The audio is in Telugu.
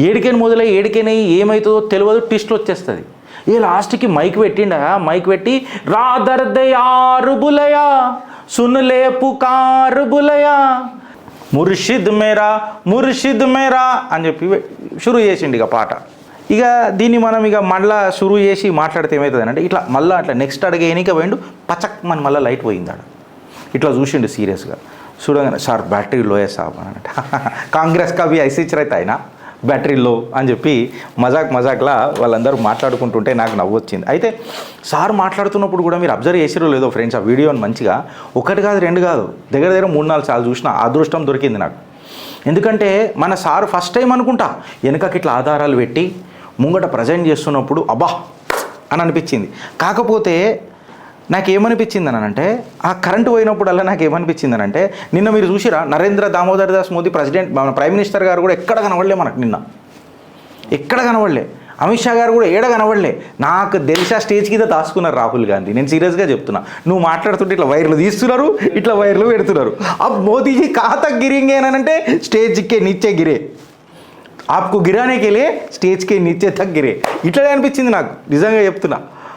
ఏడికని మొదలై ఏడికని ఏమవుతుందో తెలియదు, ట్విస్ట్ వచ్చేస్తుంది. ఏ లాస్ట్కి మైక్ పెట్టిండ, మైక్ పెట్టి రా దర్ద్ యార్ బులయా సున్లే పుకార్ బులయా ముర్షిద్ మేరా అని చెప్పి షురూ చేసిండు ఇక పాట. ఇక దీన్ని మనం ఇక మళ్ళీ షురూ చేసి మాట్లాడితే ఏమవుతుంది అంటే ఇట్లా మళ్ళీ అట్లా నెక్స్ట్ అడిగే ఎనిక పోయిండు, పచక్ మన మళ్ళీ లైట్ పోయిందాడు. ఇట్లా చూసిండు సీరియస్గా. చూడగానే సార్ బ్యాటరీ లోయే సాబ్ అని అంటే కాంగ్రెస్ కా బి ఐసీ చరైతే అయినా బ్యాటరీ లో అని చెప్పి మజాక్లా వాళ్ళందరూ మాట్లాడుకుంటుంటే నాకు నవ్వు వచ్చింది. అయితే సార్ మాట్లాడుతున్నప్పుడు కూడా మీరు అబ్జర్వ్ చేసిరో లేదో ఫ్రెండ్స్, ఆ వీడియోని మంచిగా ఒకటి కాదు రెండు కాదు దగ్గర 3-4 సార్లు చూసిన అదృష్టం దొరికింది నాకు. ఎందుకంటే మన సార్ ఫస్ట్ టైం అనుకుంటా వెనుకకి ఇట్లా ఆధారాలు పెట్టి ముంగట ప్రజెంట్ చేస్తున్నప్పుడు అబ్బా అని అనిపించింది. కాకపోతే నాకేమనిపించింది అని అంటే ఆ కరెంటు పోయినప్పుడల్లా నాకేమనిపించింది అని అంటే నిన్న మీరు చూసిరా నరేంద్ర దామోదర్ దాస్ మోదీ మన ప్రైమ్ మినిస్టర్ గారు కూడా ఎక్కడ కనబడలే మనకు, నిన్న ఎక్కడ కనబడలే. అమిత్ షా గారు కూడా ఏడ కనబడలే. నాకు తెలిసి ఆ స్టేజ్ కింద దాచుకున్నారు రాహుల్ గాంధీ. నేను సీరియస్గా చెప్తున్నా, నువ్వు మాట్లాడుతుంటే ఇట్లా వైర్లు తీస్తున్నారు, ఇట్లా వైర్లు పెడుతున్నారు. अब मोदी जी कहाँ तक गिरेंगे అంటే స్టేజ్ के नीचे गिरे, आपको गिराने के लिए स्टेज के नीचे तक गिरे. ఇట్లనే అనిపించింది నాకు, నిజంగా చెప్తున్నా.